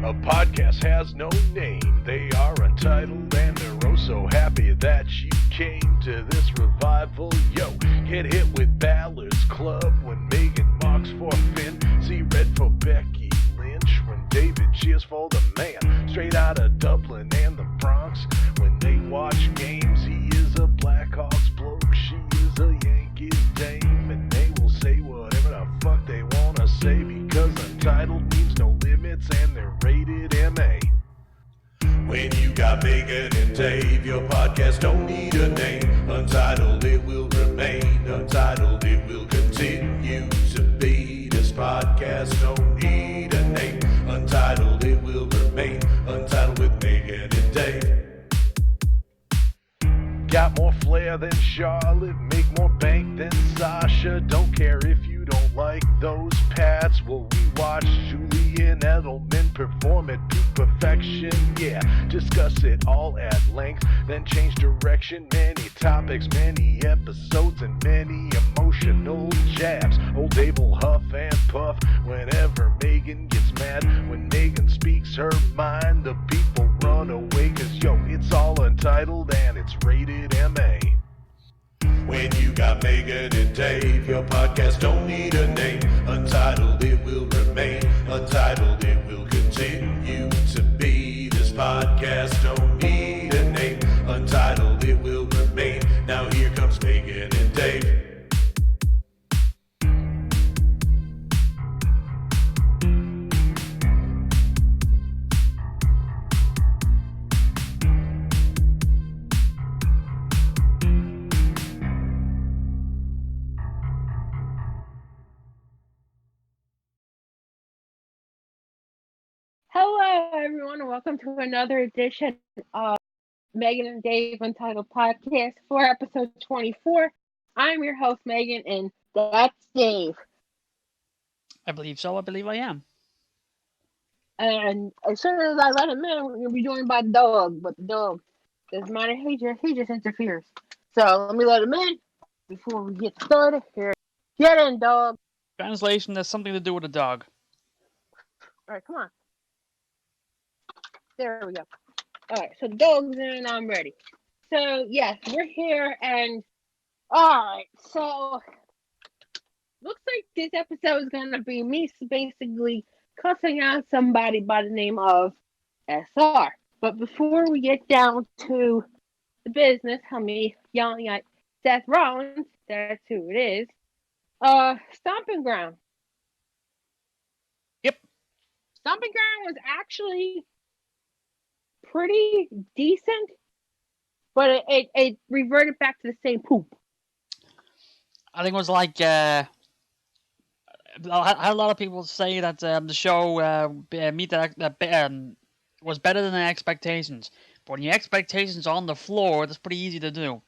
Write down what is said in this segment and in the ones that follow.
A podcast has no name. They are untitled and they're oh so happy that you came to this revival. Yo, get hit with Balor's Club when Megan mocks for Finn. See red for Becky Lynch when David cheers for the man. Straight out of Dublin and the Bronx when they watch games. He is a Blackhawks bloke, she is a Yankees dame. And they will say whatever the fuck they wanna say because Untitled means no limits and they're rated MA. When you got Megan and Dave, your podcast don't need a name. Untitled, it will remain. Untitled, it will continue to be. This podcast don't need a name. Untitled, it will remain. Untitled with Megan and Dave. Got more flair than Charlotte, make more bank than Sasha. Don't care if you don't like those Pats. Well, we watch Julian Edelman perform at peak perfection. Yeah, discuss it all at length, then change direction. Many topics, many episodes, and many emotional jabs. Old Dave will huff and puff whenever Megan gets mad. When Megan speaks her mind, the people run away. Cause yo, it's all untitled and it's rated MA. When you got Megan and Dave, your podcast don't need a name. Untitled, it will remain. Untitled, it will continue to be. This podcast don't need a name. Untitled, it will remain. Now here comes Megan and Dave. Hello, everyone, and welcome to another edition of Megan and Dave Untitled Podcast for episode 24. I'm your host, Megan, and that's Dave. I believe so. I believe I am. And as soon as I let him in, we're going to be joined by the dog, but the dog doesn't matter. He just interferes. So let me let him in before we get started. Here, get in, dog. Translation has something to do with a dog. All right, come on. There we go. All right, so the dog's in, I'm ready. So, yes, we're here, and all right, so looks like this episode is going to be me basically cussing out somebody by the name of SR. But before we get down to the business, I mean, yelling at Seth Rollins, that's who it is, Stomping Ground. Yep. Stomping Ground was actually pretty decent, but it reverted back to the same poop. I think it was like I had a lot of people say that the show was better than their expectations. But when your expectations are on the floor, that's pretty easy to do.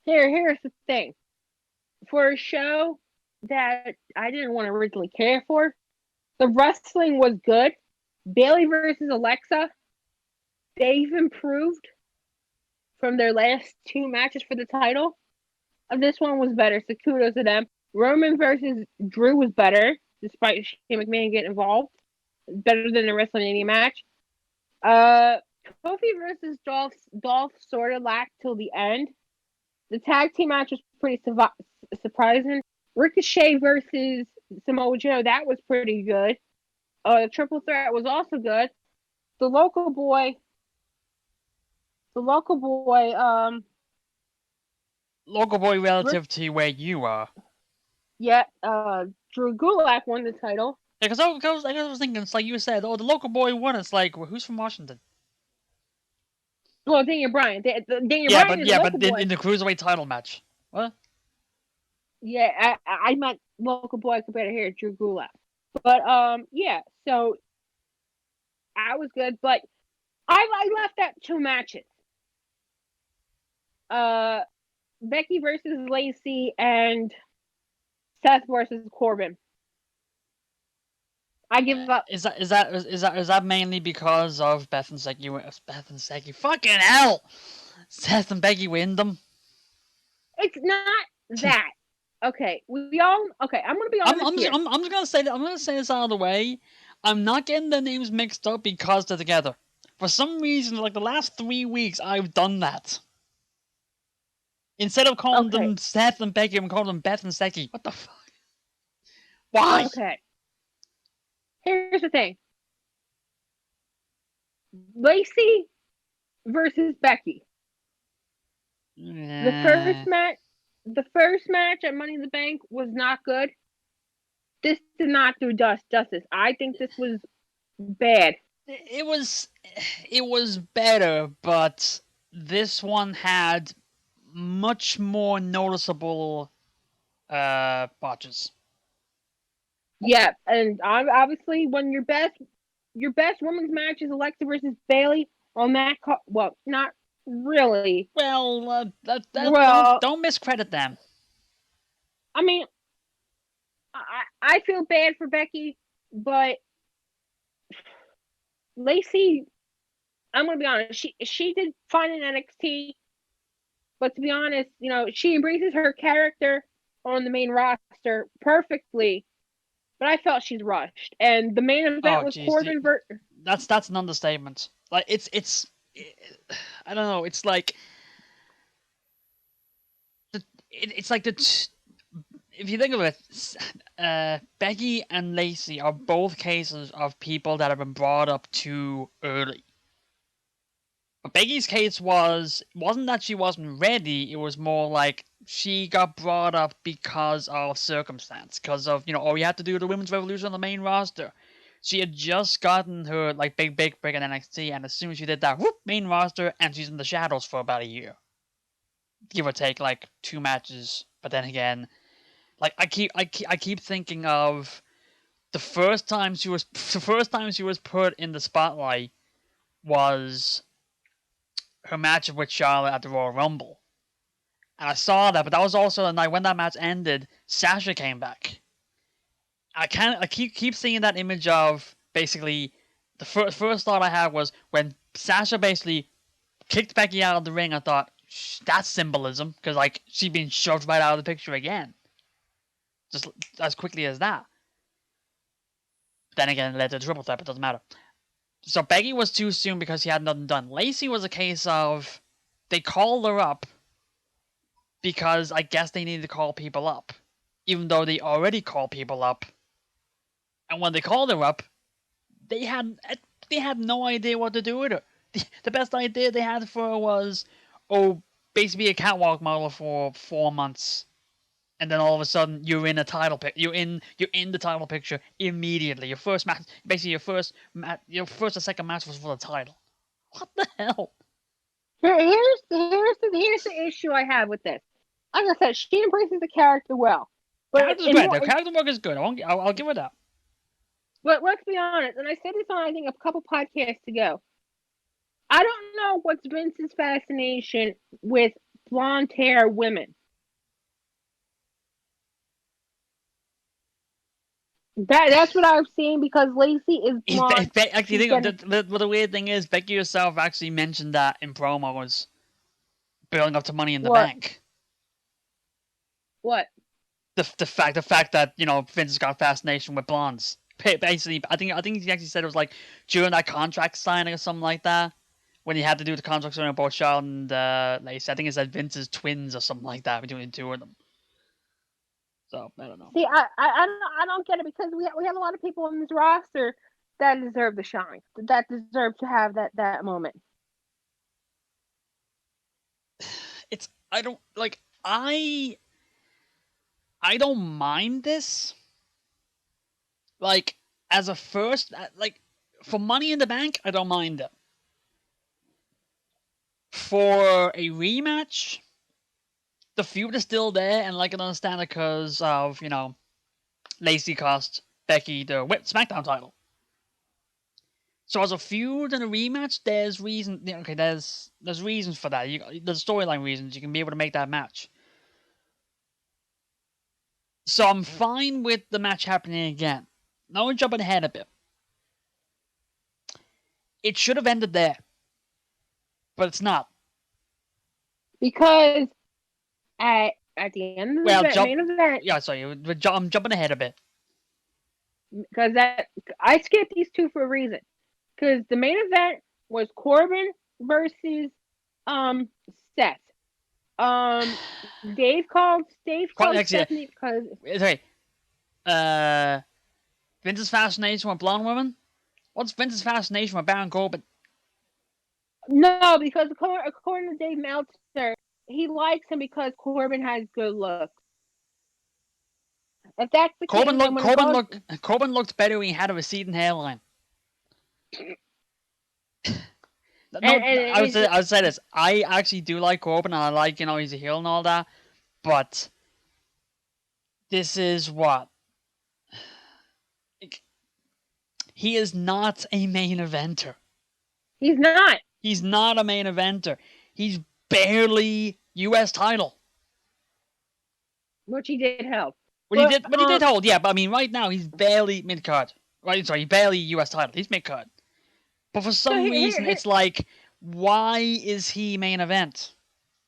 Here's the thing. For a show that I didn't want to originally care for, the wrestling was good. Bayley versus Alexa, they've improved from their last two matches for the title. This one was better, so kudos to them. Roman versus Drew was better, despite Shane McMahon getting involved. Better than the WrestleMania match. Kofi versus Dolph sort of lacked till the end. The tag team match was pretty surprising. Ricochet versus Samoa Joe, that was pretty good. The triple threat was also good. The local boy, relative to where you are. Yeah, Drew Gulak won the title. Yeah, because I was thinking, it's like you said, the local boy won. It's like, well, who's from Washington? Well, Daniel Bryan. Bryan but in the Cruiserweight title match. What? Yeah, I meant local boy compared to here, Drew Gulak. But, yeah, so I was good, but I left out two matches. Becky versus Lacey and Seth versus Corbin. I give up. Is that mainly because of Beth and Becky? Fucking hell! Seth and Becky win them. It's not that. Okay, I'm gonna be honest. I'm just gonna say that. I'm gonna say this out of the way. I'm not getting the names mixed up because they're together. For some reason, like the last 3 weeks, I've done that. Instead of calling Okay. them Seth and Becky, I'm calling them Beth and Seki. What the fuck? Why? Okay. Here's the thing. Lacey versus Becky. The first match at Money in the Bank was not good. This did not do justice. I think this was bad. It was better, but this one had much more noticeable botches. Yeah, and obviously when your best women's match is Alexa versus Bailey on that well, not really. Well, Well, don't miscredit them. I mean, I feel bad for Becky, but Lacey, I'm gonna be honest, she did fine in NXT, but to be honest, you know, she embraces her character on the main roster perfectly. But I felt she's rushed, and the main event was Corbin versus. That's an understatement. Like I don't know. It's like it's like if you think of it, Becky and Lacey are both cases of people that have been brought up too early. But Becky's case wasn't that she wasn't ready. It was more like she got brought up because of circumstance, because of all you had to do the women's revolution on the main roster. She had just gotten her like big break in NXT, and as soon as she did that, whoop, main roster, and she's in the shadows for about a year, give or take like 2 matches. But then again, like I keep thinking of the first time she was put in the spotlight was her match with Charlotte at the Royal Rumble. And I saw that, but that was also the night when that match ended, Sasha came back. I keep seeing that image of basically the first thought I had was when Sasha basically kicked Becky out of the ring. I thought that's symbolism, because like she'd been shoved right out of the picture again, just as quickly as that. Then again, it led to a triple threat. It doesn't matter. So Becky was too soon because she had nothing done. Lacey was a case of they called her up because I guess they needed to call people up, even though they already called people up. And when they called her up, they had no idea what to do with her. The best idea they had for her was, basically a catwalk model for 4 months, and then all of a sudden you're in a title you're in the title picture immediately. Your first match, basically your first or second match was for the title. What the hell? Here's the issue I have with this. Like I said, she embraces the character well. But Character's great. The character work is good. I'll give her that. But let's be honest, and I said this on I think a couple podcasts ago. I don't know what's Vince's fascination with blonde hair women. That's what I've seen, because Lacey is blonde. Actually, the weird thing is, Becky herself actually mentioned that in promos, building up to Money in the Bank. What? The fact that Vince has got a fascination with blondes. Basically, I think he actually said it was like during that contract signing or something like that, when he had to do the contract signing with both Charlotte and Lacey. I think it said Vince's twins or something like that between the two of them. So I don't know. See, I don't get it, because we have a lot of people on this roster that deserve the shine, that deserve to have that moment. I don't mind this. Like, as a first, like, for Money in the Bank, I don't mind it. For a rematch, the feud is still there, and I can understand it because of, Lacey cost Becky the SmackDown title. So as a feud and a rematch, there's reason. Okay, there's reasons for that. There's storyline reasons you can be able to make that match. So I'm fine with the match happening again. Now we're jumping ahead a bit. It should have ended there, but it's not. Because at the end of the main event... Yeah, sorry, I'm jumping ahead a bit. because I skipped these two for a reason. Because the main event was Corbin versus Seth. Um, Dave called Actually, Stephanie because sorry. Vince's fascination with blonde women. What's Vince's fascination with Baron Corbin? no, because according to Dave Meltzer, he likes him because Corbin has good looks. If that's the case, then when Corbin looked better when he had a receding hairline. No, I would say this. I actually do like Corbin, and I like he's a heel and all that. But this is what he is not a main eventer. He's not. He's not a main eventer. He's barely U.S. title. Which he did help. He did hold, yeah. But I mean, right now he's barely mid card. Right, sorry, barely U.S. title. He's mid card. But for some reason, it's like, why is he main event?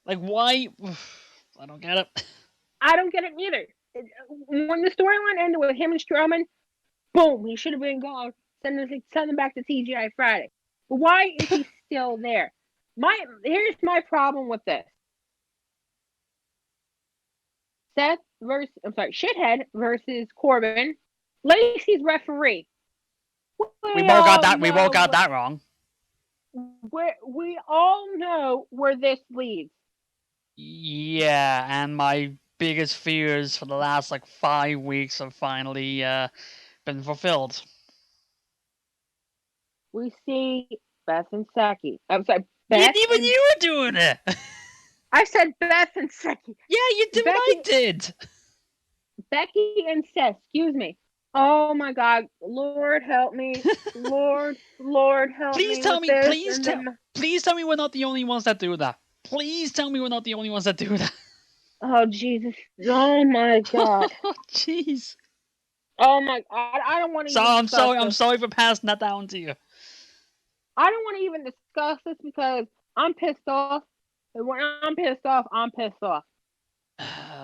Like, why? I don't get it. I don't get it either. When the storyline ended with him and Strowman, boom, he should have been gone. Send him back to TGI Friday. But why is he still there? Here's my problem with this. Shithead versus Corbin. Lacey's referee. We both got that wrong. We all know where this leads. Yeah, and my biggest fears for the last 5 weeks have finally been fulfilled. We see Beth and Saki. I'm sorry, Beth. Even you were doing it. I said Beth and Saki. Yeah, you did what I did. Becky and Seth. Excuse me. Oh my God, Lord help me, Lord help me. Please tell me we're not the only ones that do that. Please tell me we're not the only ones that do that. Oh Jesus! Oh my God! Oh jeez! Oh my God! I don't want to. I'm sorry for passing that down to you. I don't want to even discuss this because I'm pissed off. And when I'm pissed off, I'm pissed off.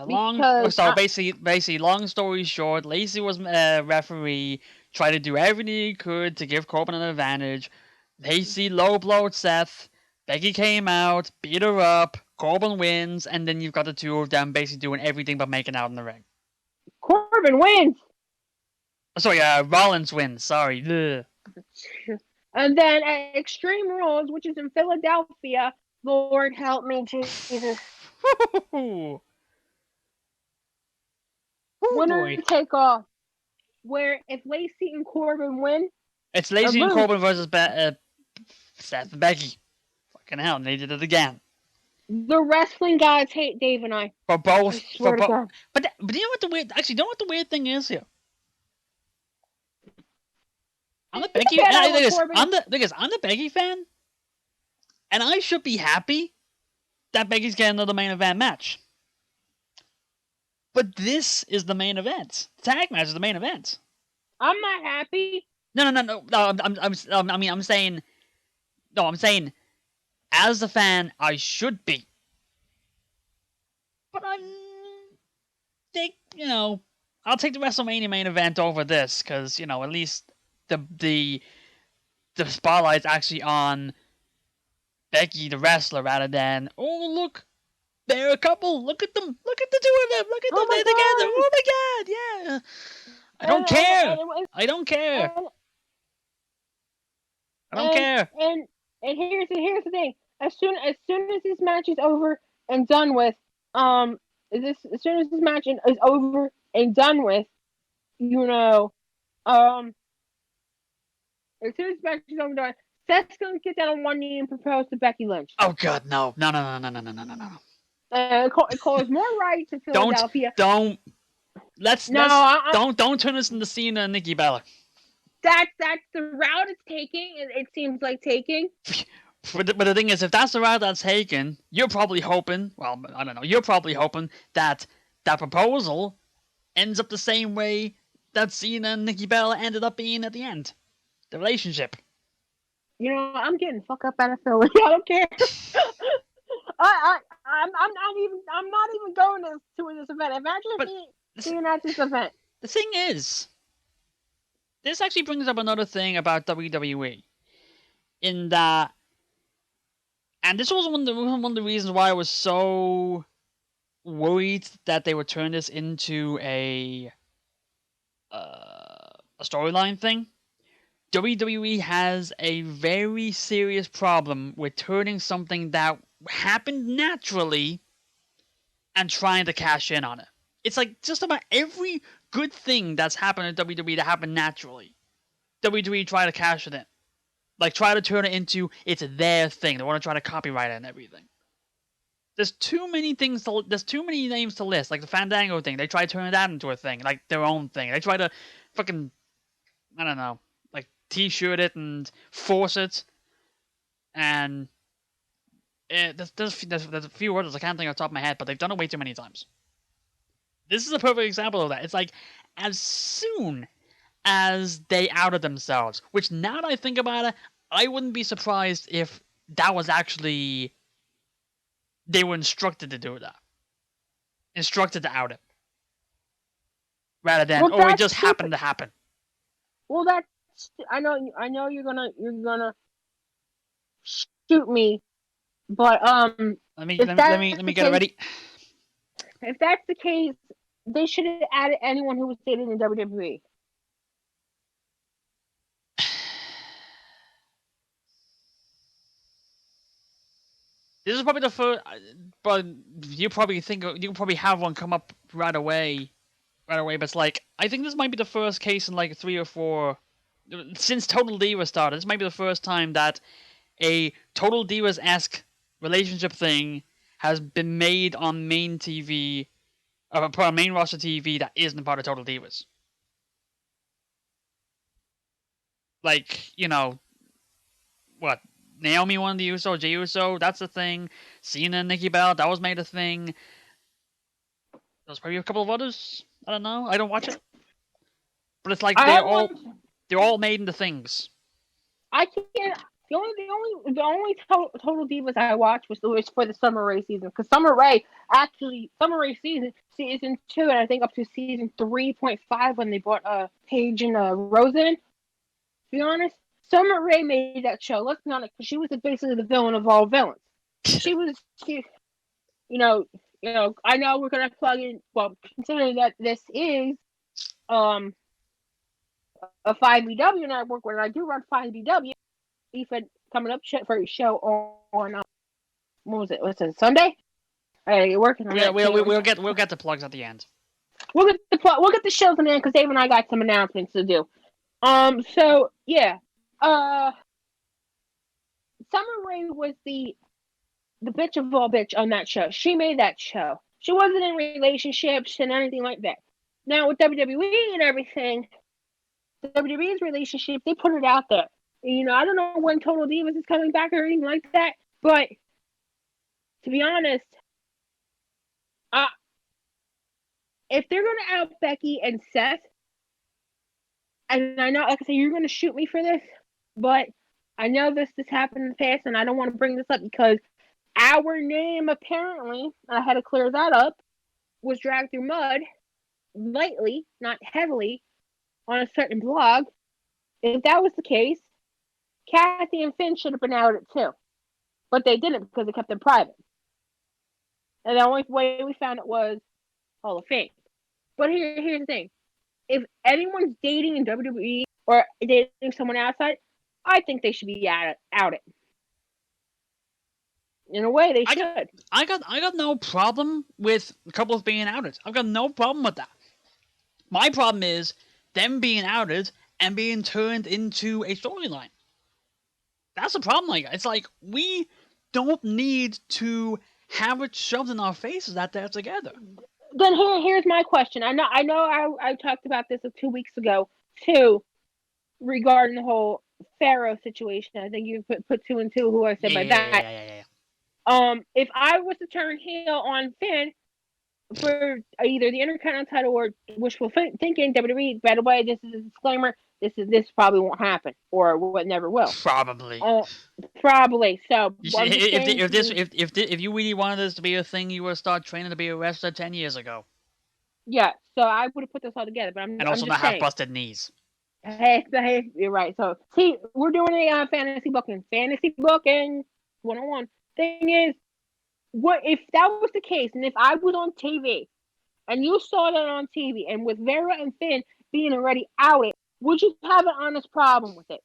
Basically, long story short, Lacey was referee, tried to do everything he could to give Corbin an advantage. Lacey low blowed Seth. Becky came out, beat her up. Corbin wins, and then you've got the two of them basically doing everything but making out in the ring. Corbin wins. Sorry, Rollins wins. Sorry. Ugh. And then at Extreme Rules, which is in Philadelphia, Lord help me, Jesus. Winner take all. Where if Lacey and Corbin win, it's Lacey and Corbin versus Seth and Becky. Fucking hell, and they did it again. The wrestling gods hate Dave and I. For both. But you know what the weird? Actually, you know what the weird thing is here? I'm the Becky. I'm the Becky fan, and I should be happy that Becky's getting another main event match. But this is the main event. The tag match is the main event. I'm not happy. No. I'm saying, as a fan, I should be. But I'll take the WrestleMania main event over this because at least the spotlight's actually on Becky the wrestler rather than look. They're a couple. Look at them. Look at the two of them. Look at them. They're together. Oh my God. Yeah. I don't care. I don't care. And here's the thing. As soon as this match is over and done with, as soon as this match is over and done with, as soon as this match is over and done, Seth's gonna get down on one knee and propose to Becky Lynch. Oh God, no. It calls more right to Philadelphia. Don't turn this into Cena and Nikki Bella. That's the route it's taking. It seems like taking. But the thing is, if that's the route that's taken, you're probably hoping. Well, I don't know. You're probably hoping that proposal ends up the same way that Cena and Nikki Bella ended up being at the end. The relationship. I'm getting fuck up out of Philly. I don't care. I'm not even going to this event. Imagine being at this event. The thing is, this actually brings up another thing about WWE. In that, and this was one of the reasons why I was so worried that they would turn this into a storyline thing. WWE has a very serious problem with turning something that happened naturally and trying to cash in on it. It's like just about every good thing that's happened in WWE that happened naturally, WWE try to cash it in. Like, try to turn it into, it's their thing. They want to try to copyright it and everything. There's too many names to list. Like the Fandango thing, they try to turn that into a thing, like their own thing. They try to fucking, I don't know, like t-shirt it and force it. And there's a few words I can't think off the top of my head, but they've done it way too many times. This is a perfect example of that. It's like, as soon as they outed themselves, which now that I think about it, I wouldn't be surprised if that was actually, they were instructed to do that. Instructed to out it. Rather than, it just happened to happen. Well, that's, I know you're gonna shoot me, but let me get it ready. If that's the case, they should have added anyone who was dated in WWE. This is probably the first, but you probably have one come up right away. But it's like, I think this might be the first case in like 3 or 4, since Total Divas started. This might be the first time that a Total Divas-esque relationship thing has been made on main TV, main roster TV that isn't part of Total Divas. Like, what? Naomi won the Uso, Jey Uso, that's a thing. Cena and Nikki Bella, that was made a thing. There's probably a couple of others. I don't know. I don't watch it. But it's like they're all made into things. I can't. The only Total Divas I watched was for the Summer Rae season, because Summer Rae season 2, and I think up to season 3.5 when they brought Paige and Rose in. To be honest, Summer Rae made that show. Let's be honest, because she was basically the villain of all villains. She, I know we're gonna plug in. Well, considering that this is a 5BW network, when I do run 5BW, Ethan coming up for a show on what was it? Was it Sunday? I gotta get working on that. We'll get the plugs at the end. We'll get the shows in the end, because Dave and I got some announcements to do. So yeah. Summer Rae was the bitch of all bitch on that show. She made that show. She wasn't in relationships and anything like that. Now with WWE and everything, the WWE's relationship, they put it out there. I don't know when Total Divas is coming back or anything like that, but to be honest, if they're gonna out Becky and Seth, and I know, like I said, you're gonna shoot me for this, but I know this happened in the past, and I don't want to bring this up because our name apparently, I had to clear that up, was dragged through mud lightly, not heavily, on a certain blog. If that was the case, Kathy and Finn should have been outed too, but they didn't because they kept them private. And the only way we found it was Hall of Fame. But here's the thing: if anyone's dating in WWE or dating someone outside, I think they should be outed. In a way, they should. I got no problem with couples being outed. I've got no problem with that. My problem is them being outed and being turned into a storyline. That's the problem. Like, it's like, we don't need to have it shoved in our faces that they're together. Then here's my question. I know I talked about this 2 weeks ago too, regarding the whole Pharaoh situation. I think you put 2 and 2 who I said by that. Yeah. If I was to turn heel on Finn for either the Intercontinental title or wishful thinking, WWE, by the way, this is a disclaimer. This probably won't happen, or what never will. Probably. Probably. So if you really wanted this to be a thing, you would start training to be a wrestler 10 years ago. Yeah. So I would have put this all together, but and also not have busted knees. Hey, you're right. So, see, we're doing a fantasy booking. Fantasy booking 101. Thing is, what if that was the case, and if I was on TV, and you saw that on TV, and with Vera and Finn being already outed, would you have an honest problem with it?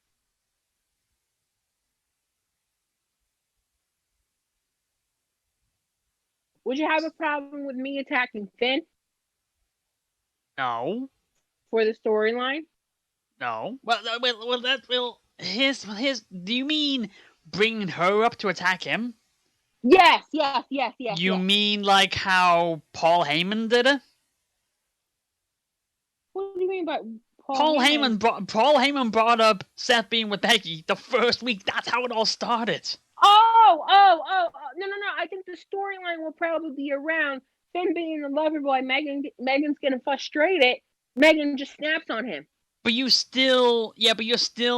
Would you have a problem with me attacking Finn No. for the storyline? No. His. Do you mean bringing her up to attack him? Yes. You mean like how Paul Heyman did it? What do you mean by Paul Heyman? Paul Heyman brought up Seth being with Becky the first week. That's how it all started. No. I think the storyline will probably be around Finn being the lover boy. Megan's getting frustrated. Megan just snaps on him. But you're still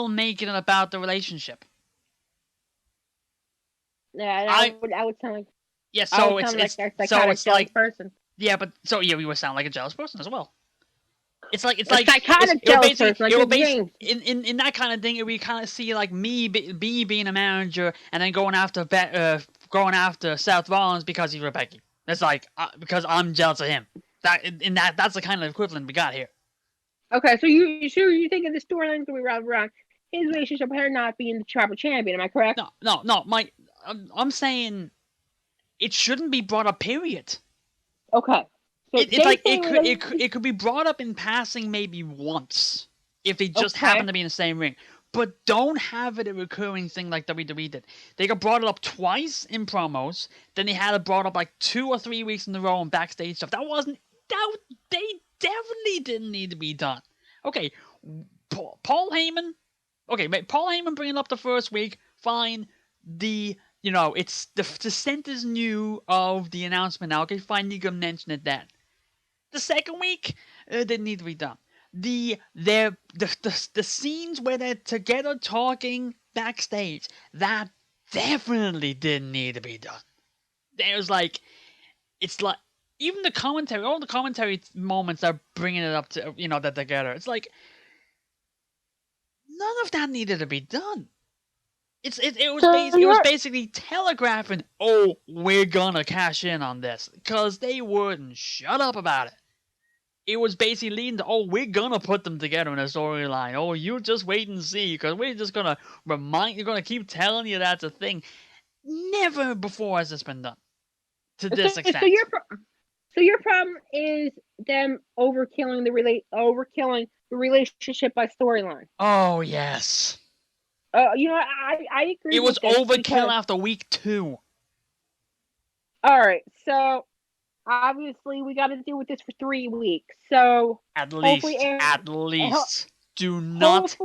making it about the relationship. Yeah, I would sound like So it's like person. Yeah, but so yeah, you would sound like a jealous person as well. It's like psychotic jealous person, like in that kind of thing. We kind of see like me being a manager and then going after Seth Rollins because he's with Becky. It's like because I'm jealous of him. That's the kind of equivalent we got here. Okay, so you think the storyline's gonna be around his relationship with her not being the tribal champion? Am I correct? No. I'm saying it shouldn't be brought up. Period. Okay. So it could be brought up in passing maybe once if they just happen to be in the same ring, but don't have it a recurring thing like WWE did. They got brought it up twice in promos, then they had it brought up like 2 or 3 weeks in a row in backstage stuff. They definitely didn't need to be done. Okay, Paul Heyman. Okay, Paul Heyman bringing up the first week, fine. It's the center's new of the announcement now. Okay, fine, you can mention it then. The second week, didn't need to be done. The scenes where they're together talking backstage, that definitely didn't need to be done. It's like even the commentary, all the commentary moments are bringing it up to they're together. It's like none of that needed to be done. It was basically telegraphing, oh, we're gonna cash in on this, because they wouldn't shut up about it. It was basically leading to, oh, we're gonna put them together in a storyline. Oh, you just wait and see, because we're just gonna keep telling you that's a thing. Never before has this been done to this extent. So your problem is them overkilling the relationship by storyline. Oh yes. I agree. It was overkill after week 2. All right, so obviously we got to deal with this for 3 weeks. So at least, do not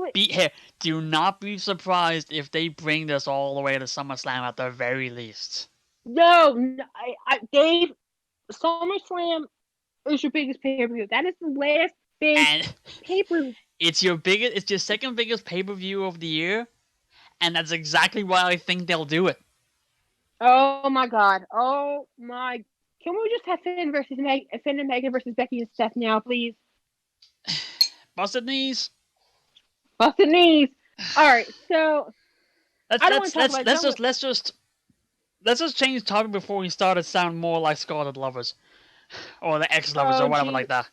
be surprised if they bring this all the way to SummerSlam at the very least. No, Dave, SummerSlam is your biggest pay-per-view. That is the last big pay-per-view. It's your second biggest pay-per-view of the year, and that's exactly why I think they'll do it. Oh my God! Can we just have Finn and Megan versus Becky and Steph now, please? Busted knees. All right, so let's just change the topic before we start to sound more like Scarlet Lovers, or the ex-lovers, or whatever like that.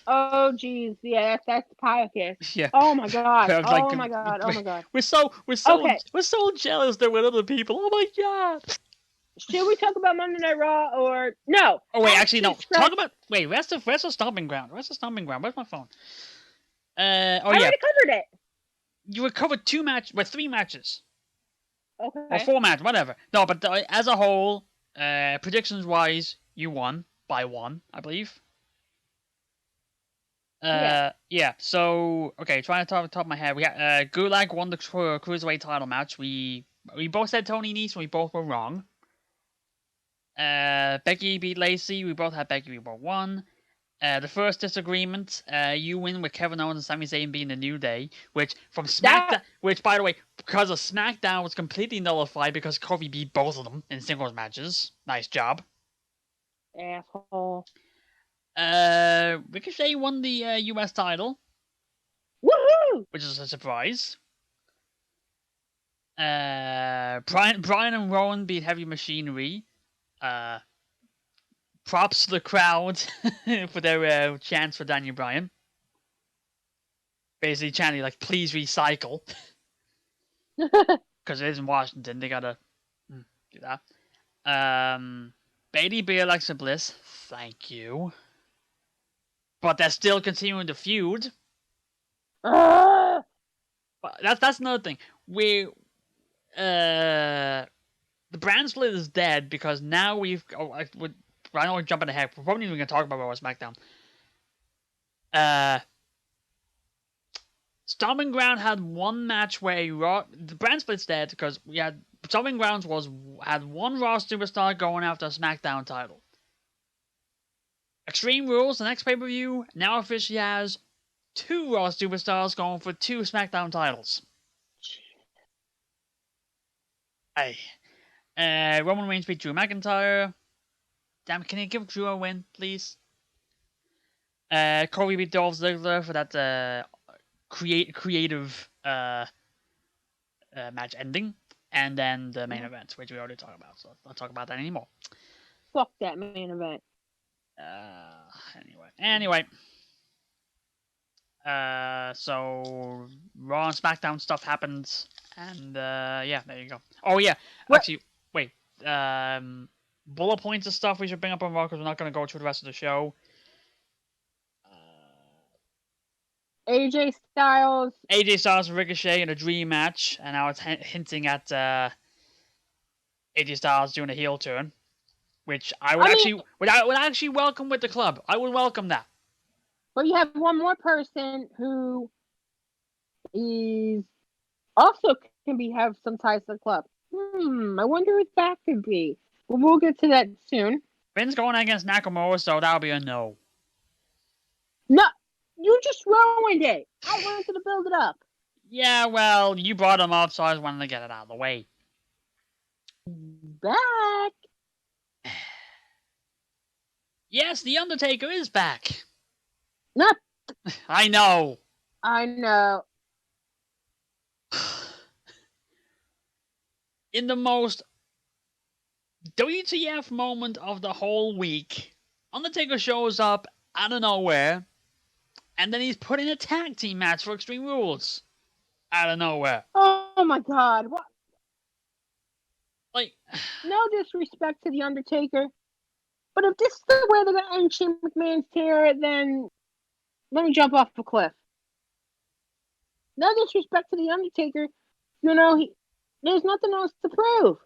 Oh jeez, yeah, that's the podcast. Yeah. Oh my God. Oh my God. We're so jealous that we're other people. Oh my God. Should we talk about Monday Night Raw or no? Oh wait, actually no. Rest of Stomping Ground. Where's my phone? I already covered it. You covered 3 matches. Okay. Or 4 matches, whatever. No, but as a whole, predictions wise, you won by 1, I believe. Yeah. So okay, trying to top of my head, we got Gulag won the cruiserweight title match. We both said Tony Nese, and we both were wrong. Becky beat Lacey. We both had Becky. We both won. The first disagreement, you win with Kevin Owens and Sami Zayn being the New Day, which from SmackDown, which by the way, because of SmackDown was completely nullified because Kofi beat both of them in singles matches. Nice job. Asshole. Ricochet won the US title. Woohoo! which is a surprise. Brian and Rowan beat Heavy Machinery. Props to the crowd for their chants for Daniel Bryan. Basically chanting like, please recycle. Because it is in Washington, they gotta do that. Bailey beat Alexa Bliss. Thank you. But they're still continuing the feud. But that's another thing. The brand split is dead because now we've. I know we're jumping ahead. We're probably even going to talk about Raw SmackDown. Stomping Ground had one match where the brand split's dead because we had Stomping Grounds had one Raw superstar going after a SmackDown title. Extreme Rules, the next pay-per-view, now officially has 2 Raw superstars going for 2 SmackDown titles. Hey. Roman Reigns beat Drew McIntyre. Damn, can you give Drew a win, please? Corey beat Dolph Ziggler for that creative match ending. And then the main event, which we already talked about, so I'll talk about that anymore. Fuck that main event. Anyway. So Raw and SmackDown stuff happens, and yeah, there you go. Oh yeah, what? Actually, wait. Bullet points of stuff we should bring up on Raw because we're not going to go through the rest of the show. AJ Styles and Ricochet in a dream match, and now it's hinting at AJ Styles doing a heel turn, which I would actually welcome with the club. I would welcome that. But you have one more person who is also have some ties to the club. I wonder who that could be. But we'll get to that soon. Finn's going against Nakamura, so that'll be a no. No, you just ruined it. I wanted to build it up. Yeah, well, you brought him up, so I just wanted to get it out of the way. Back. Yes, The Undertaker is back. No. I know. In the most WTF moment of the whole week, Undertaker shows up out of nowhere, and then he's put in a tag team match for Extreme Rules out of nowhere. Oh my God! What? Like, no disrespect to The Undertaker, but if this is the way they're gonna end Shane McMahon's tear, then let me jump off a cliff. No disrespect to The Undertaker, there's nothing else to prove.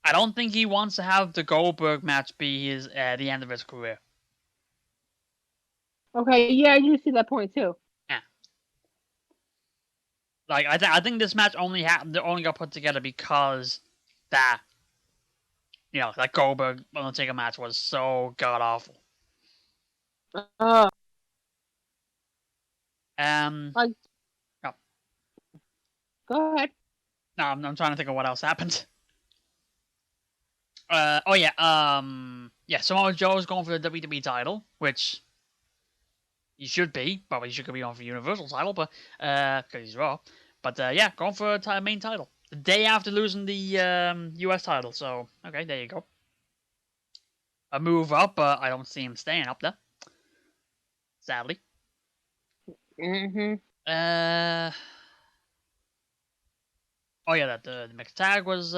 I don't think he wants to have the Goldberg match be his the end of his career. Okay, yeah, I do see that point too. Yeah. Like I think this match only got put together because that that Goldberg Undertaker match was so god awful. Like, no. Go ahead. No, I'm trying to think of what else happened. Samoa Joe's going for the WWE title, which he should be. Probably should be on for Universal title, but because he's Raw. But going for a main title the day after losing the US title. So okay, there you go. A move up, but I don't see him staying up there. Sadly. Mm-hmm. The mixed tag was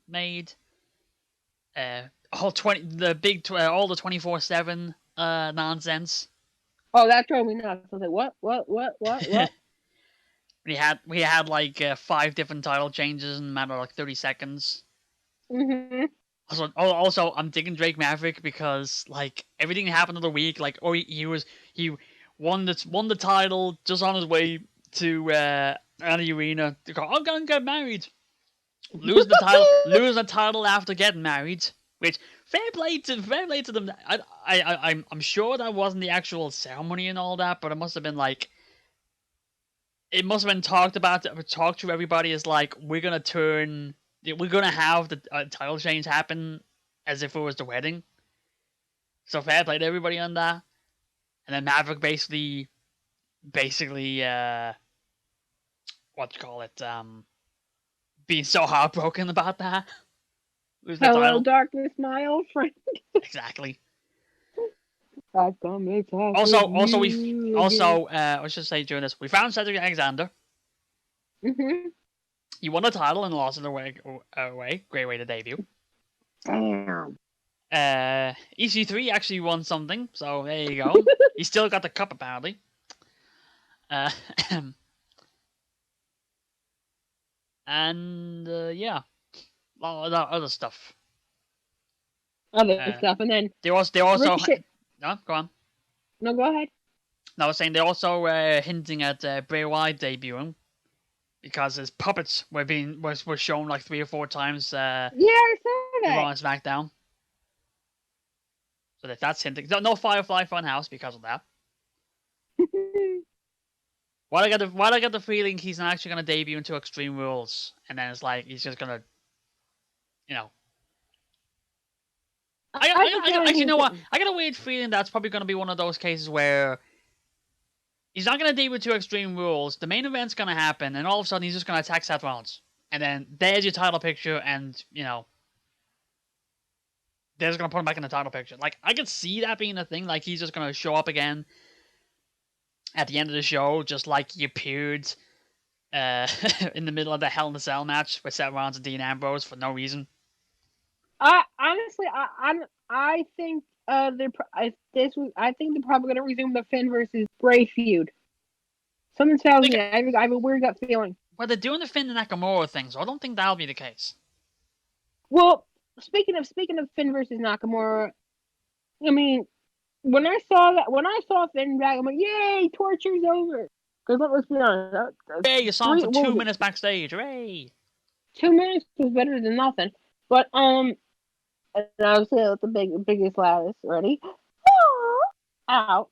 made. All the 24/7 nonsense. Oh, that drove me nuts. I was like, what? we had like 5 different title changes in a matter of like 30 seconds. Mm-hmm. Also, I'm digging Drake Maverick because like everything happened of the week. Like, he won the title just on his way to the arena to go, I'm gonna get married. Lose the title after getting married. Which fair play to them. I'm sure that wasn't the actual ceremony and all that, but it must have been like. It must have been talked to everybody as like we're gonna have the title change happen as if it was the wedding. So fair play to everybody on that. And then Maverick basically, being so heartbroken about that. Lose the Hello, title. darkness, my old friend. Exactly. I've come to talk Also, with you again. I should say during this, we found Cedric Alexander. Mm-hmm. He won the title and lost it away. Great way to debut. Damn. EC3 actually won something, so there you go. He still got the cup apparently. And yeah, a lot of other stuff. Other stuff, and then They also Ricochet. no, go on. No, go ahead. No, I was saying they're also hinting at Bray Wyatt debuting because his puppets were shown like 3 or 4 times. Yeah, I saw Raw that. and SmackDown. So that's hinting. No Firefly Funhouse because of that. Why I get the feeling he's not actually gonna debut into Extreme Rules, and then it's like he's just gonna, you know. Actually, you know what? I got a weird feeling that's probably gonna be one of those cases where he's not gonna debut to Extreme Rules. The main event's gonna happen, and all of a sudden he's just gonna attack Seth Rollins, and then there's your title picture, and you know. They're just gonna put him back in the title picture. Like I could see that being a thing. Like he's just gonna show up again at the end of the show, just like he appeared in the middle of the Hell in a Cell match with Seth Rollins and Dean Ambrose for no reason. Honestly, I think I think they're probably gonna resume the Finn versus Bray feud. Something tells me I have a weird gut feeling. Well, they're doing the Finn and Nakamura thing, so I don't think that'll be the case. Well, speaking of Finn versus Nakamura, I mean, when I saw Finn back, I'm like, yay, torture's over. Because let's be honest, Hey, you saw him for 2 minutes backstage. Hooray! 2 minutes was better than nothing. But and obviously with the biggest loudest, ready? Out.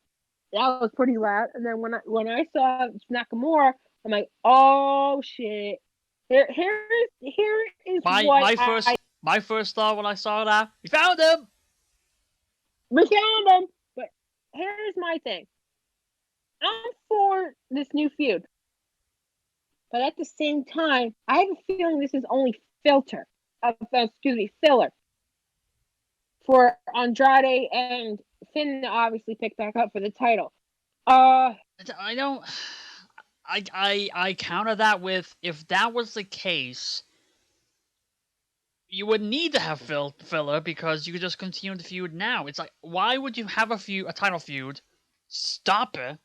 That was pretty loud. And then when I saw Nakamura, I'm like, oh shit. Here is my first thought when I saw that. We found him. We found him. But here's my thing. I'm for this new feud. But at the same time, I have a feeling this is only filler for Andrade and Finn to obviously pick back up for the title. I don't. I counter that with, if that was the case, you would need to have filler because you could just continue the feud now. It's like, why would you have a title feud, stop it,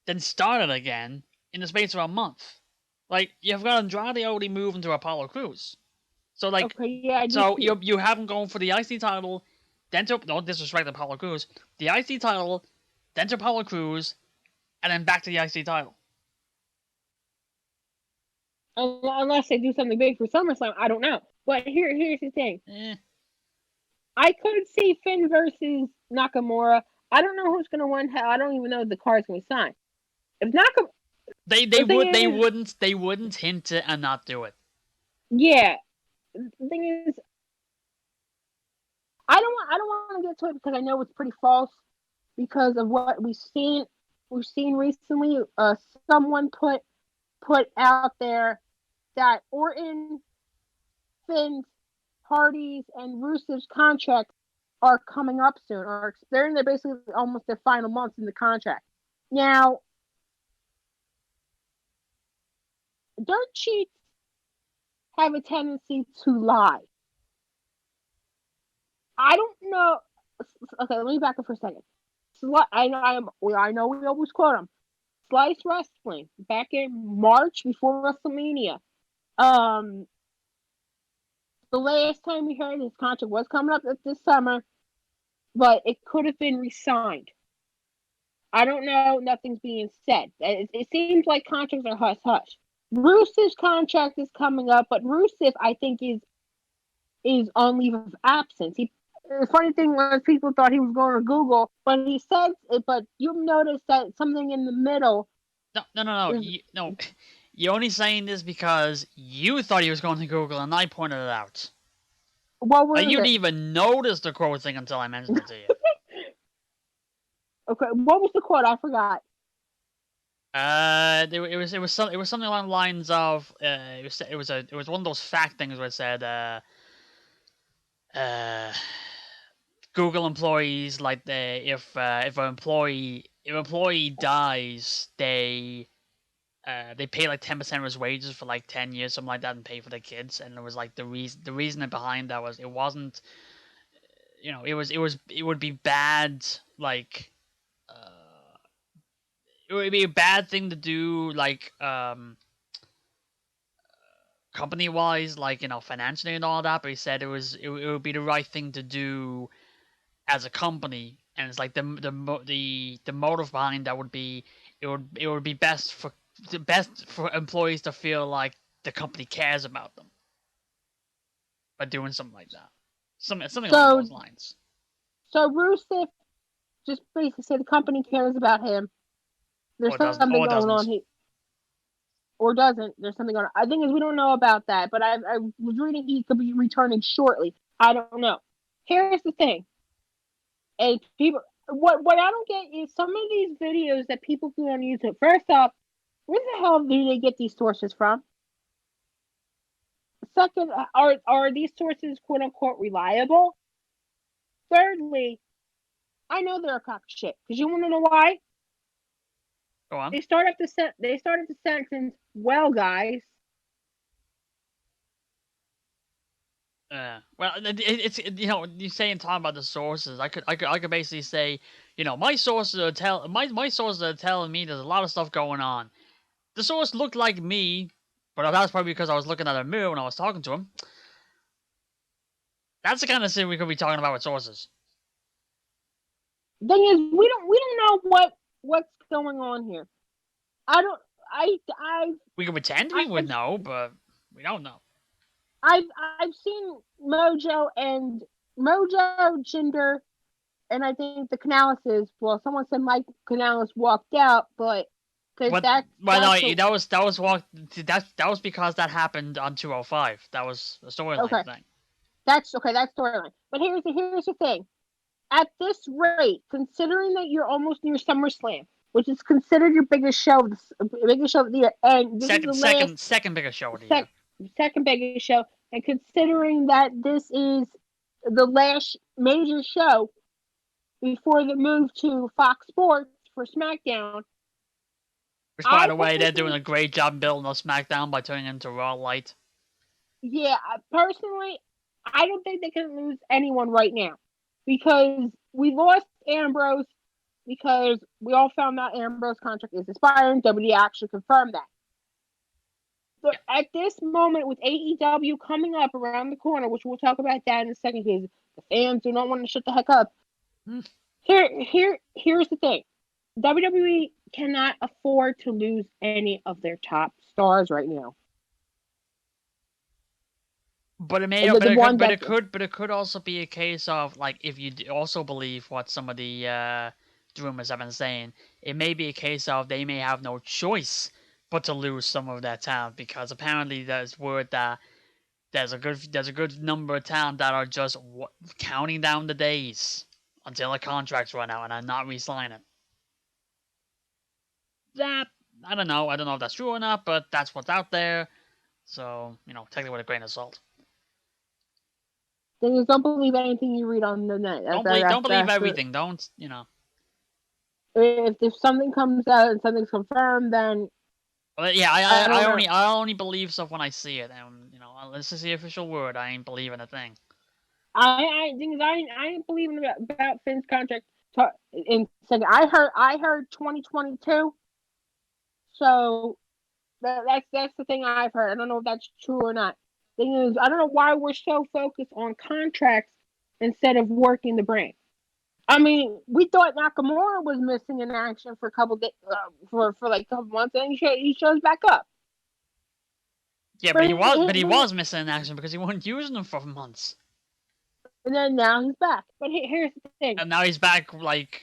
then start it again in the space of a month? Like, you've got Andrade already moving to Apollo Crews. So like, okay, yeah, so you have him going for the IC title, then to, don't disrespect Apollo Crews, the IC title, then to Apollo Crews, and then back to the IC title. Unless they do something big for SummerSlam, I don't know. But here's the thing. I could see Finn versus Nakamura. I don't know who's gonna win. I don't even know if the card's gonna be signed. If Nakamura, they wouldn't hint it and not do it. Yeah. The thing is, I don't want to get to it because I know it's pretty false because of what we've seen recently. Someone put out there that Orton, Finn's, Hardy's, and Rusev's contracts are coming up soon, or they're in basically almost their final months in the contract. Now, dirt sheets have a tendency to lie. I don't know. Okay, let me back up for a second. I know we always quote them. Slice Wrestling back in March before WrestleMania. The last time we heard his contract was coming up this summer, but it could have been re-signed. I don't know. Nothing's being said. It seems like contracts are hush hush. Rusev's contract is coming up, but Rusev, I think, is on leave of absence. The funny thing was people thought he was going to Google, but he said it. But you'll notice that something in the middle. No. You're only saying this because you thought he was going to Google, and I pointed it out. What was you didn't even notice the quote thing until I mentioned it to you. Okay, what was the quote? I forgot. It was something along the lines of it was one of those fact things where it said uh Google employees like if an employee dies, they pay like 10% of his wages for like 10 years, something like that, and pay for their kids. And it was like the reason behind that was it wasn't, it would be bad, like it would be a bad thing to do, like company wise, like financially and all that. But he said it would be the right thing to do as a company, and it's like the motive behind that would be it would be best for employees to feel like the company cares about them by doing something like that, something along those lines. So Rusev just basically said the company cares about him. There's something going on here. Or doesn't. There's something going on. I think is we don't know about that, but I was reading he could be returning shortly. I don't know. Here's the thing. And people, what I don't get is some of these videos that people do on YouTube. First off, where the hell do they get these sources from? Second, are these sources quote unquote reliable? Thirdly, I know they're a cock of shit because you want to know why? Go on. They started the sentence, "Well, guys." Well, it's you saying talking about the sources. I could basically say, my sources are telling me there's a lot of stuff going on. The source looked like me, but that's probably because I was looking at a mirror when I was talking to him. That's the kind of thing we could be talking about with sources. Thing is, we don't know what's going on here. We can pretend we would know, but we don't know. I've seen Mojo, Jinder, and I think the Canales. Well, someone said Mike Canales walked out, but that was because that happened on 205. That was a storyline thing. That's okay. That's storyline. But here's the thing. At this rate, considering that you're almost near SummerSlam, which is considered your biggest show of the year, and this second biggest show of the year. Second biggest show, and considering that this is the last major show before the move to Fox Sports for SmackDown. Which, by the way, they're doing a great job building up SmackDown by turning it into Raw Light. Yeah, personally, I don't think they can lose anyone right now. Because we lost Ambrose because we all found out Ambrose's contract is expiring. WWE actually confirmed that. But at this moment, with AEW coming up around the corner, which we'll talk about that in a second, because the fans do not want to shut the heck up. Here's the thing: WWE cannot afford to lose any of their top stars right now. But it could also be a case of, like, if you also believe what some of the rumors have been saying, it may be a case of they may have no choice but to lose some of their talent, because apparently there's word that there's a good number of talent that are just counting down the days until the contracts run out and are not re-signing. That I don't know if that's true or not, but that's what's out there. So take it with a grain of salt. Then don't believe anything you read on the net. Don't believe everything. Don't If something comes out and something's confirmed, then. Well, yeah, I only believe stuff when I see it, and unless it's the official word, I ain't believing a thing. I ain't believing about Finn's contract. In second, I heard 2022. So that's the thing I've heard. I don't know if that's true or not. Thing is, I don't know why we're so focused on contracts instead of working the brand. I mean, we thought Nakamura was missing in action for a couple days, for like a couple months, and he shows back up. Yeah, but he was missing in action because he wasn't using them for months. And then now he's back. But here's the thing. And now he's back, like,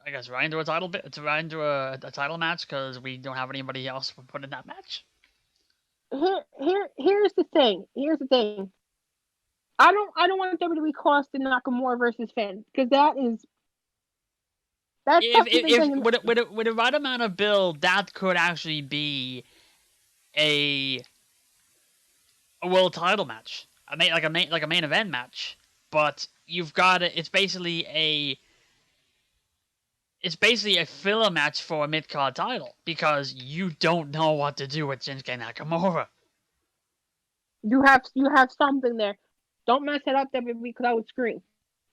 I guess right into a title title match because we don't have anybody else to put in that match. Here's the thing. I don't want WWE costing Nakamura versus Finn, because that is That's if with the right amount of build, that could actually be a world title match, like a main event match. But you've got it. It's basically a filler match for a mid card title because you don't know what to do with Shinsuke Nakamura. You have something there. Don't mess it up, WWE, because I would scream.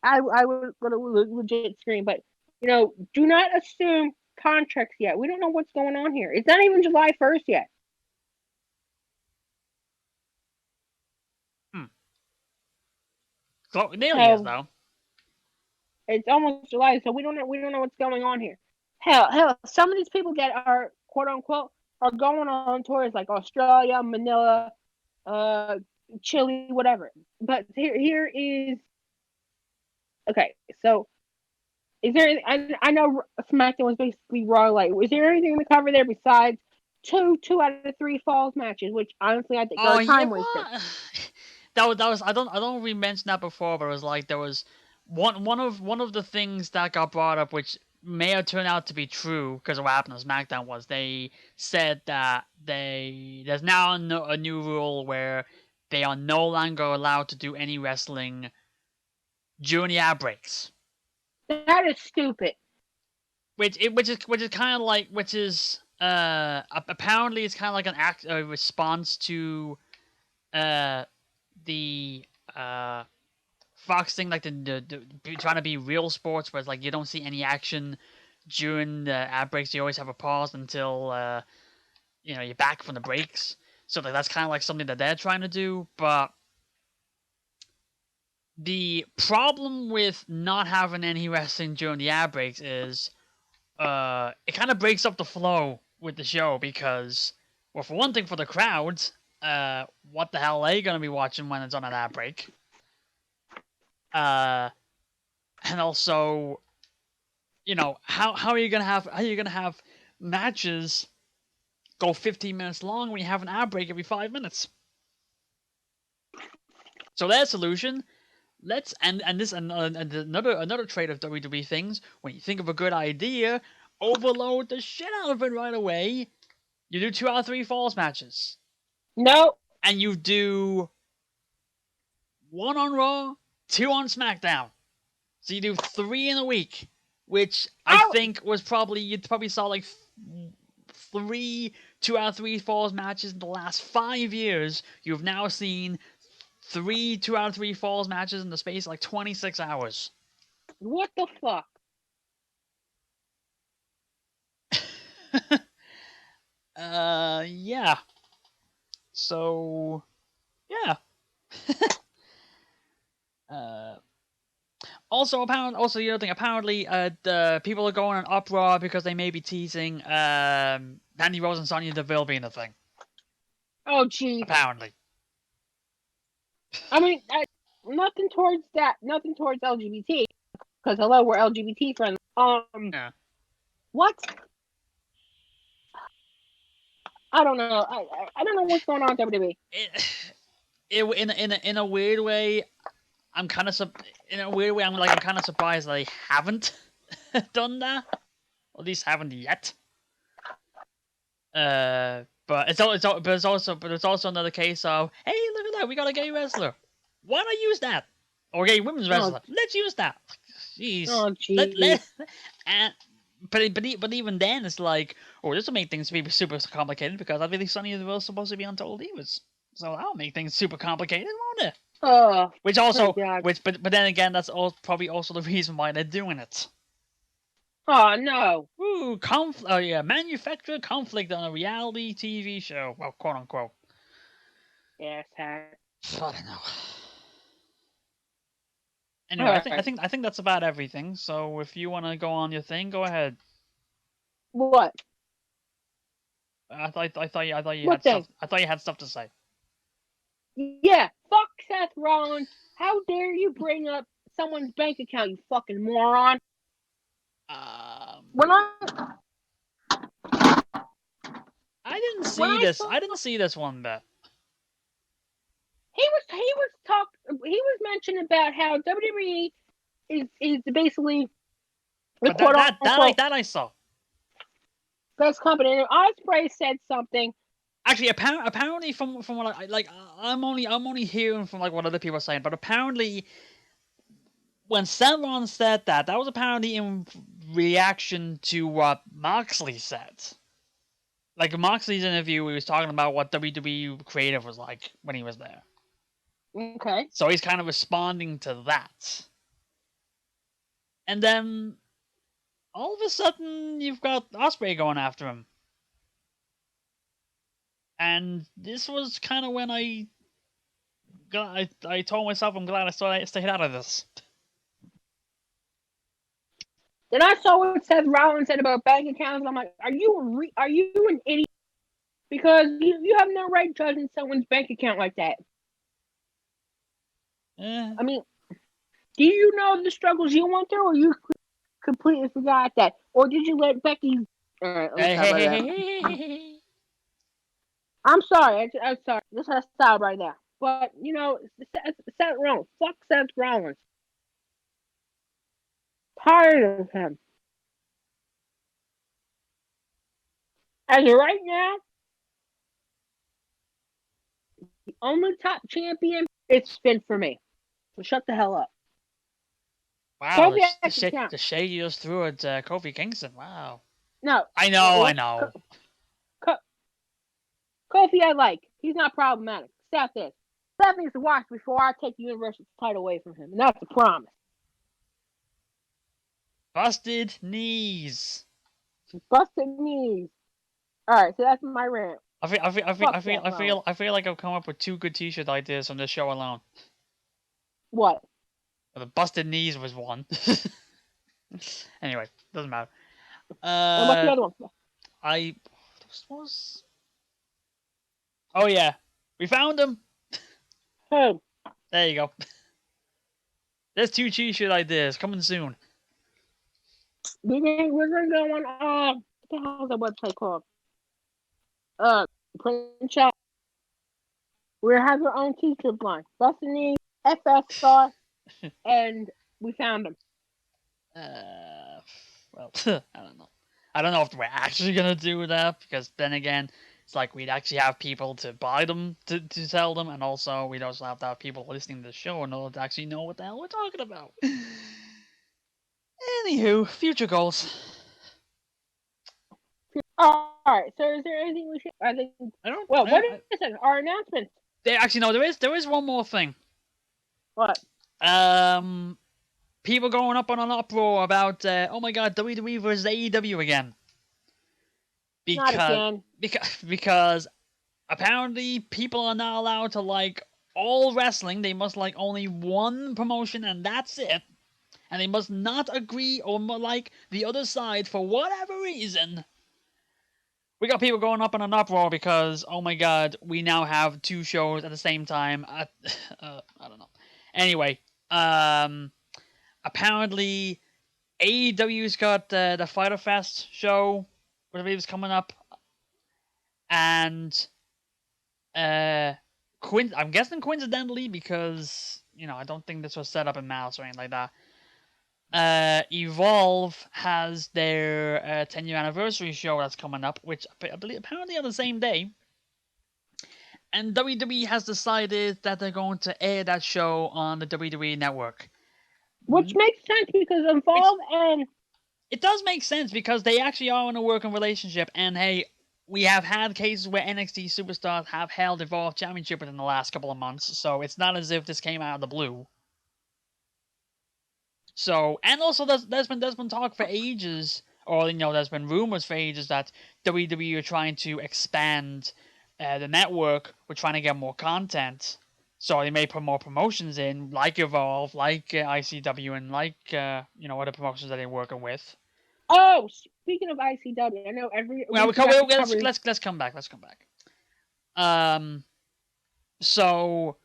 I would legit scream. But do not assume contracts yet. We don't know what's going on here. It's not even July 1st yet. So it nearly is though. It's almost July, so we don't know what's going on here. Hell, some of these people that are quote unquote are going on tours like Australia, Manila, Chile, whatever. But here is okay. So is there? I know SmackDown was basically Raw Light. Was there anything to cover there besides two out of three falls matches, which honestly I think are time wasted. That was I don't know if we mentioned that before, but it was like there was one of the things that got brought up, which may have turned out to be true because of what happened on SmackDown, was they said that there's now a new rule where they are no longer allowed to do any wrestling during the ad breaks. That is stupid. Which is kind of like apparently it's kind of like a response to the Fox thing, like the trying to be real sports, where it's like you don't see any action during the ad breaks. You always have a pause until you're back from the breaks. So that's kind of like something that they're trying to do. But the problem with not having any wrestling during the ad breaks is it kind of breaks up the flow with the show because, well, for one thing, for the crowds, what the hell are they gonna be watching when it's on an ad break? And also, how are you gonna have matches go 15 minutes long when you have an ad break every 5 minutes? So their solution, another trait of WWE things, when you think of a good idea, overload the shit out of it right away. You do 2 out of 3 falls matches. No. And you do 1 on Raw, 2 on SmackDown. So you do 3 in a week, which I think was you'd probably saw like 3 2 out of 3 falls matches in the last 5 years. You've now seen 3 2 out of 3 falls matches in the space of like 26 hours. What the fuck? Yeah. So, yeah. Also, the other thing, apparently, the people are going on uproar because they may be teasing Mandy Rose and Sonya Deville being a thing. Oh, gee. Apparently. I mean, nothing towards that. Nothing towards LGBT. Because hello, we're LGBT friendly. Yeah. What? I don't know. I don't know what's going on with WWE. In a weird way, I'm kind of surprised they haven't done that. Or at least haven't yet. But it's also another case of, hey, look at that, we got a gay wrestler. Why not use that? Or a gay women's wrestler. Let's use that. Jeez. Oh, jeez. But even then, it's like, this will make things be super complicated because I really Sonny was supposed to be Untold Divas. So that'll make things super complicated, won't it? Oh. But then again, that's probably also the reason why they're doing it. Oh no. Ooh, manufactured conflict on a reality TV show. Well, quote unquote. Yes, I don't know. Anyway, I think that's about everything. So if you want to go on your thing, go ahead. What? I thought you had stuff to say. Yeah, fuck Seth Rollins. How dare you bring up someone's bank account, you fucking moron? When I didn't see this one, Beth. He was mentioning about how WWE is basically But quote unquote that I saw. best company. And Osprey said something. Actually, apparently from what I'm only hearing from like what other people are saying, but apparently when Sevron said that was apparently in reaction to what Moxley said. Like in Moxley's interview, he was talking about what WWE creative was like when he was there. Okay. So he's kind of responding to that. And then all of a sudden, you've got Osprey going after him. And this was kind of when I told myself I'm glad I stayed out of this. Then I saw what Seth Rollins said about bank accounts, and I'm like, are you an idiot? Because you have no right judging someone's bank account like that. I mean, do you know the struggles you went through, or you completely forgot that? Or did you let Becky... Alright, I'm sorry. I'm sorry. This has to stop right now. But, Seth Rollins. Fuck Seth Rollins. Tired of him. As of right now, the only top champion it's been for me. So shut the hell up. Wow, the shade you just threw at Kofi Kingston. Wow. No. I know. Kofi I like. He's not problematic. Seth is. Seth needs to watch before I take the Universal title away from him. And that's a promise. Busted knees. Busted knees. Alright, so that's my rant. I feel like I've come up with 2 good T-shirt ideas on this show alone. What? Well, the busted knees was one. Anyway, doesn't matter. And what's the other one? Oh yeah, we found him. Who? There you go. There's 2 T-shirt ideas coming soon. We're gonna go on. What the hell is that website called? Print shop. We have our own T-shirt line. Busted knees, FS Star, and we found them. Well, I don't know. I don't know if we're actually gonna do that, because then again, it's like we'd actually have people to buy them to sell them, and also we'd also have to have people listening to the show in order to actually know what the hell we're talking about. Anywho, future goals. Alright, so is there anything we should... I don't... Well, what is it? Our announcements. Actually, no, there is one more thing. What? People going up on an uproar about, oh my god, WWE versus AEW again. Not again. Because apparently people are not allowed to like all wrestling. They must like only one promotion and that's it. And they must not agree or like the other side for whatever reason. We got people going up on an uproar because, oh my god, we now have 2 shows at the same time. I don't know. Anyway, apparently AEW's got the Fyter Fest show, which I believe is coming up, and I'm guessing coincidentally, because I don't think this was set up in Mouse or anything like that. Evolve has their 10-year anniversary show that's coming up, which I believe apparently on the same day. And WWE has decided that they're going to air that show on the WWE Network. Which makes sense because Evolve and... It does make sense because they actually are in a working relationship. And hey, we have had cases where NXT superstars have held Evolve Championship within the last couple of months. So it's not as if this came out of the blue. So, and also there's been talk for ages, or there's been rumors for ages that WWE are trying to expand the network. We're trying to get more content, so they may put more promotions in, like Evolve, like ICW, and like other promotions that they're working with. Oh, speaking of ICW, I know every. Well, let's come back. Let's come back. So.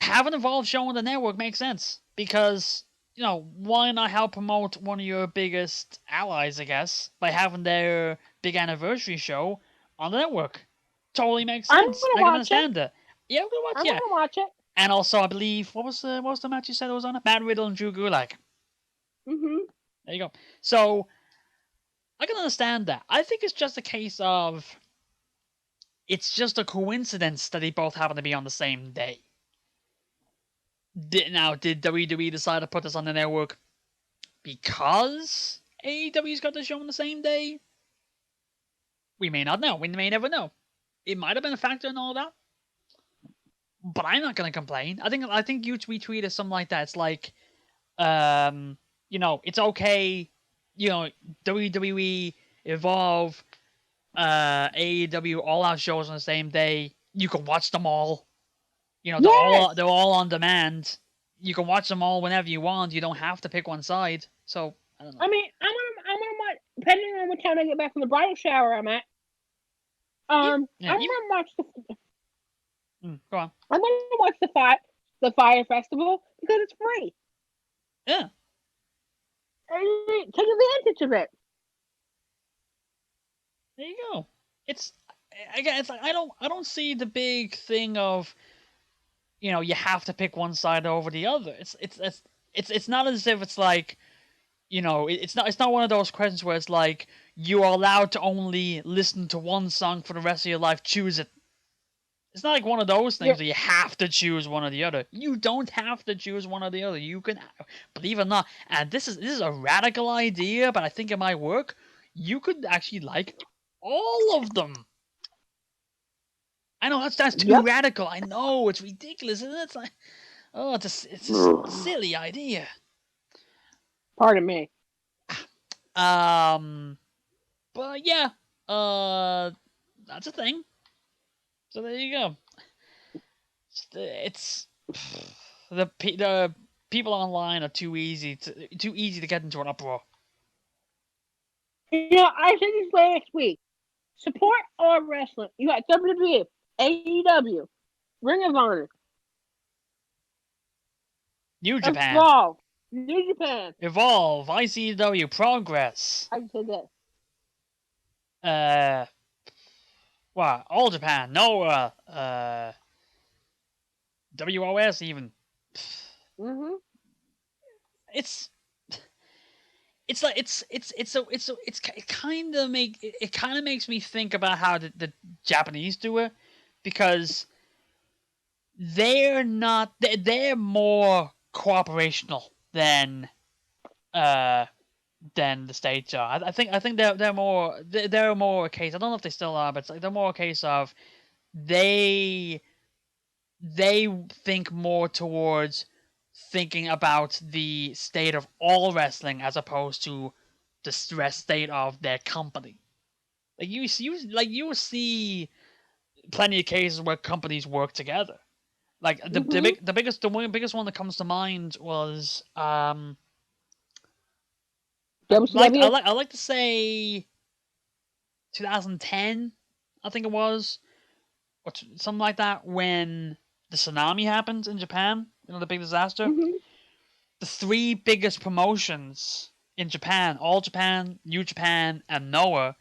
Have an Evolve show on the network makes sense because, why not help promote one of your biggest allies, I guess, by having their big anniversary show on the network? Totally makes sense. I can understand it. Yeah, I'm gonna watch it. And also, I believe, what was the match you said it was on? Matt Riddle and Drew Gulak. Mhm. There you go. So I can understand that. I think it's just a case of it's just a coincidence that they both happen to be on the same day. Did WWE decide to put this on the network because AEW's got the show on the same day? We may not know. We may never know. It might have been a factor in all that, but I'm not gonna complain. I think you retweeted something like that. It's like, it's okay. WWE, Evolve, AEW, all our shows on the same day. You can watch them all. Yes. They're all on demand. You can watch them all whenever you want. You don't have to pick one side. So I don't know. I mean, I'm gonna watch, depending on what time I get back from the bridal shower I'm at. I'm gonna watch go on. I'm gonna watch the Fire Festival because it's free. Yeah. And take advantage of it. There you go. It's again. It's like I don't see the big thing of, you have to pick one side over the other. It's not as if it's like, it's not one of those questions where it's like you are allowed to only listen to one song for the rest of your life. Choose it. It's not like one of those things where you have to choose one or the other. You don't have to choose one or the other. You can, believe it or not, and this is a radical idea, but I think it might work. You could actually like all of them. I know that's too radical. I know it's ridiculous, isn't it? It's like, it's a silly idea. Pardon me. But yeah, that's a thing. So there you go. It's the people online are too easy to get into an uproar. I said this last week. Support all wrestling. You got WWE, AEW, Ring of Honor, New Japan, Evolve, New Japan, Evolve, ICW, Progress. I said that. What? All Japan, Noah, WOS even. Mhm. It kind of makes me think about how the Japanese do it, because they're more cooperational than the States are. I think they're more a case. I don't know if they still are, but it's like they're more a case of they think more towards thinking about the state of all wrestling as opposed to the stress state of their company. Like you see plenty of cases where companies work together. Like the biggest one that comes to mind was WCW? I like to say 2010, I think it was, or something like that, when the tsunami happened in Japan. The big disaster. Mhm. The three biggest promotions in Japan, All Japan, New Japan, and Noah,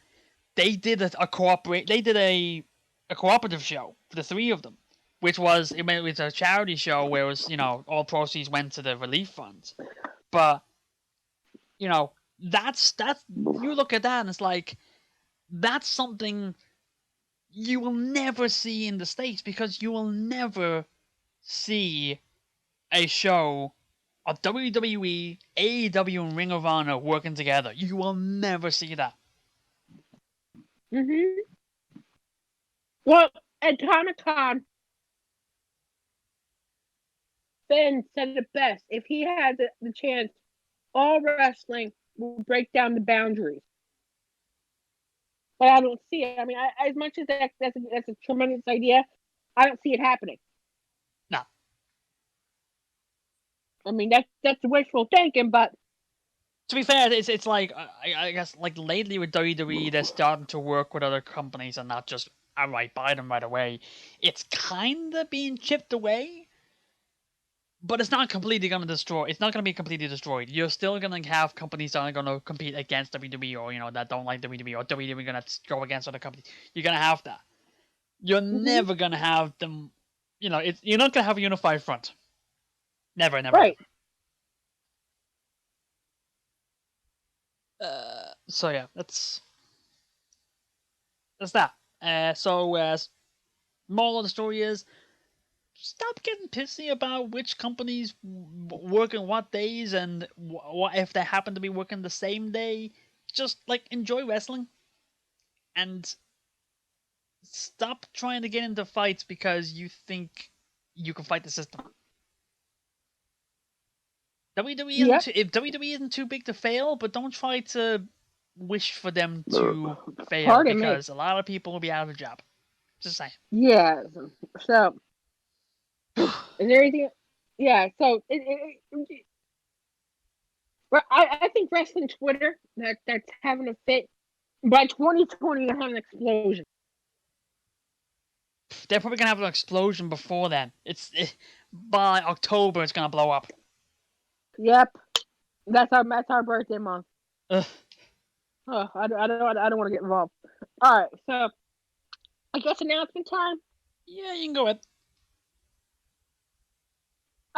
they did a cooperative show for the three of them, which was it was a charity show where it was all proceeds went to the relief funds. But that's you look at that and it's like that's something you will never see in the States, because you will never see a show of WWE, AEW, and Ring of Honor working together. You will never see that. Mhm. Well, at Comic-Con, Ben said it best. If he had the chance, all wrestling will break down the boundaries. But I don't see it. I mean, as much as that's a tremendous idea, I don't see it happening. No. I mean, that's wishful thinking, but to be fair, it's like I guess like lately with WWE, they're starting to work with other companies and not just outright buy them right away. It's kind of being chipped away, but it's not completely going to destroy. It's not going to be completely destroyed. You're still going to have companies that are going to compete against WWE, or that don't like WWE, or WWE going to go against other companies. You're going to have that. You're never going to have them. You're not going to have a unified front. Never, never. right. Never. So yeah, that's that. Moral of the story is, stop getting pissy about which companies work on what days and what if they happen to be working the same day. Just like enjoy wrestling and stop trying to get into fights because you think you can fight the system. Yep. If WWE isn't too big to fail, but don't try to wish for them to fail Pardon me. because a lot of people will be out of a job. Just saying. Yeah. So, is there anything? Yeah. So, I think wrestling Twitter that's having a fit by 2020 will have an explosion. They're probably gonna have an explosion before then. By October, it's gonna blow up. Yep. That's our birthday month. Ugh. Oh, I don't want to get involved. All right. So, I guess announcement time. Yeah, you can go ahead.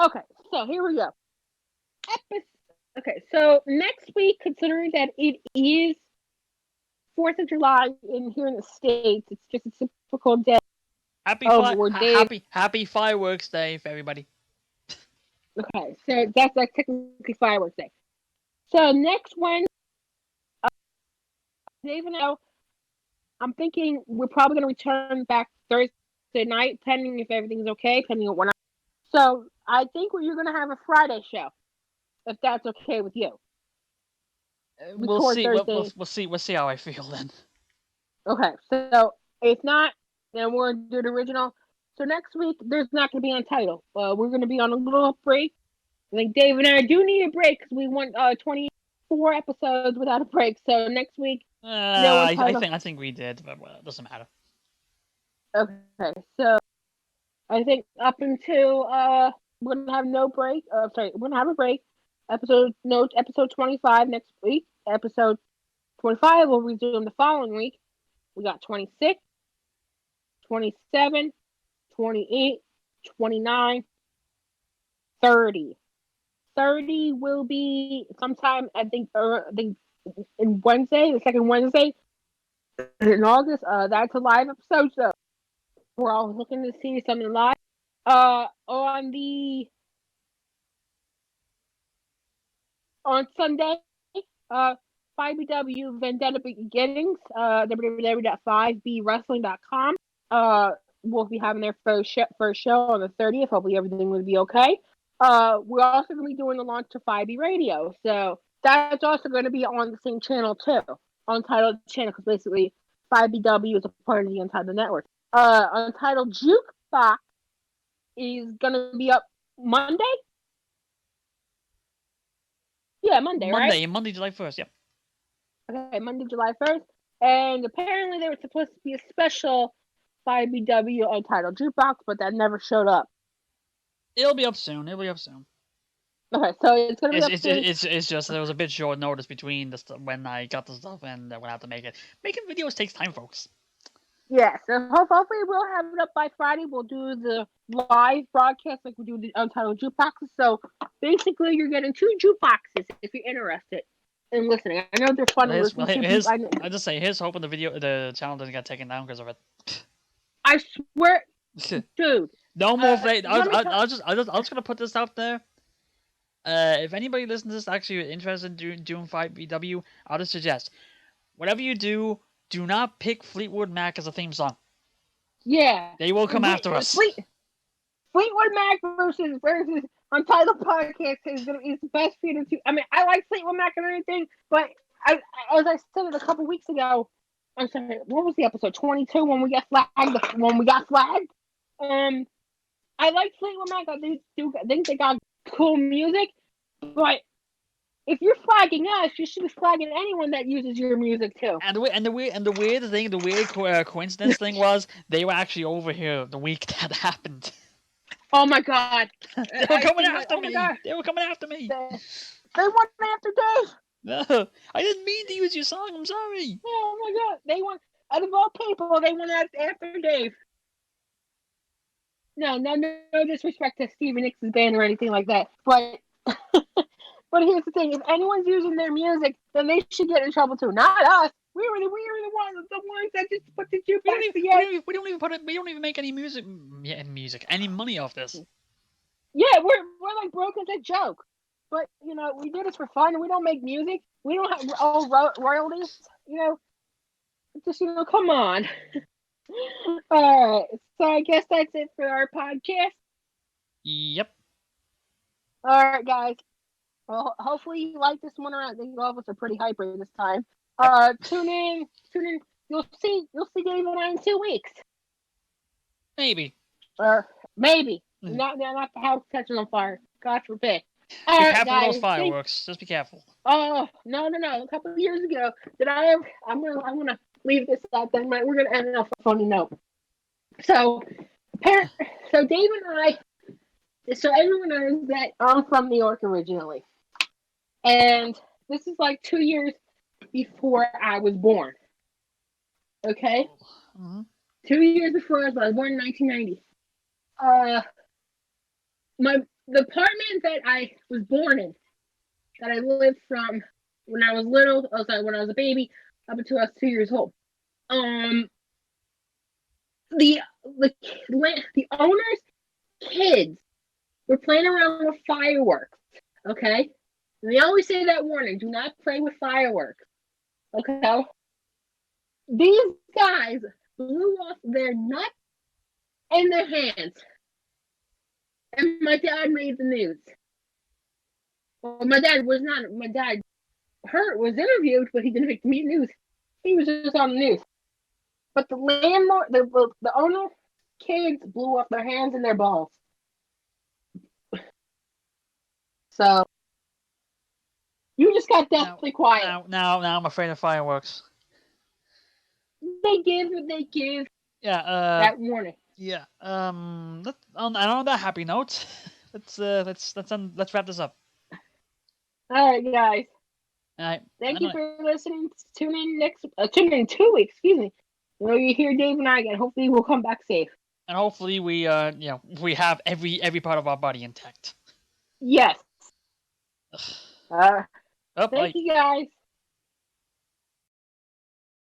Okay. So here we go. Okay. So next week, considering that it is 4th of July here in the States, it's just a typical day. Happy Fireworks Day for everybody. Okay, so that's technically fireworks day. So next Wednesday, Dave and I'm thinking we're probably going to return back Thursday night, pending if everything's okay, pending on what. So I think you're going to have a Friday show, if that's okay with you. We'll see. We'll see how I feel then. Okay, so if not, then we're going to do the original. So next week, there's not going to be Untitled. We're going to be on a little break. I think Dave and I do need a break because we went 24 episodes without a break. So next week, I think we did, but well, it doesn't matter. Okay, so I think up until we're gonna have no break. Sorry, we're gonna have a break. Episode 25 next week. Episode 25 will resume the following week. We got 26, 27, 28, 29, 30. 30 will be sometime I think in Wednesday, the second Wednesday in August. That's a live episode, so we're all looking to see something live. On Sunday, 5BW Vendetta Beginnings, www.5bwrestling.com. We'll be having their first show on the 30th. Hopefully everything will be okay. We're also going to be doing the launch of 5B Radio, so that's also going to be on the same channel too, Untitled channel, because basically 5BW is a part of the Untitled network. Untitled Jukebox is going to be up Monday. Yeah, Monday, right? Monday, July 1st, yep. Okay, Monday, July 1st. And apparently there was supposed to be a special 5BW Untitled Jukebox, but that never showed up. It'll be up soon. Okay, so it's going to be up soon. It's just there was a bit short notice between when I got the stuff and we'll have to make it. Making videos takes time, folks. Yeah, so hopefully we'll have it up by Friday. We'll do the live broadcast like we do the Untitled Jukeboxes. So basically you're getting 2 jukeboxes if you're interested in listening. I know they're fun to listen to. I just say, here's hoping the channel doesn't get taken down because of it. I swear, dude. No more fake. I'm just gonna put this out there. If anybody listens to this actually interested in doing 5BW, I'll just suggest, whatever you do not pick Fleetwood Mac as a theme song. Yeah. They will come after us. Fleetwood Mac versus Untitled Podcast is the best feeder too. I mean, I like Fleetwood Mac and everything, but as I said it a couple weeks ago, I'm sorry, what was the episode 22 when we got flagged? I like Fleetwood Mac. I think they got cool music, but if you're flagging us, you should be flagging anyone that uses your music too. And the weird coincidence thing was they were actually over here the week that happened. Oh my god! They were coming after me. They were coming after me. They went after Dave. No, I didn't mean to use your song. I'm sorry. Oh my god! They went out of all people. They went after Dave. No disrespect to Stevie Nicks' band or anything like that, but But here's the thing: if anyone's using their music, then they should get in trouble too. Not us. We were the ones that just put the jukebox together. We don't even put it. We don't even make any any money off this. Yeah, we're like broke as a joke. But we do this for fun, and we don't make music. We don't have all royalties. Just come on. All right, so I guess that's it for our podcast. Yep. All right, guys. Well, hopefully you like this one around. I think all of us are pretty hyper this time. Tune in. You'll see Dave and I in 2 weeks. Maybe. Or maybe. Not the house catching on fire. God forbid. Be careful with those fireworks. Just be careful. Oh, no. A couple of years ago, I'm gonna leave this out. Then we're gonna end off a funny note. So Dave and I. So everyone knows that I'm from New York originally, and this is like 2 years before I was born. Okay, 2 years before I was born in 1990. The apartment that I was born in, that I lived from when I was little, when I was a baby, up until I was 2 years old. The owner's kids were playing around with fireworks. Okay, and they always say that warning: do not play with fireworks. Okay, these guys blew off their nuts and their hands. And my dad made the news. Well, my dad was interviewed, but he didn't make the news. He was just on the news. But the landlord, the owner, kids blew off their hands and their balls. So you just got deathly quiet. Now I'm afraid of fireworks. They give what they give. Yeah. That warning. Yeah. On that happy note, let's wrap this up. All right, guys. All right. Thank you for listening. Tune in 2 weeks. Excuse me. You hear Dave and I again. Hopefully, we'll come back safe. And hopefully, we have every part of our body intact. Yes. Thank Bye. you, guys.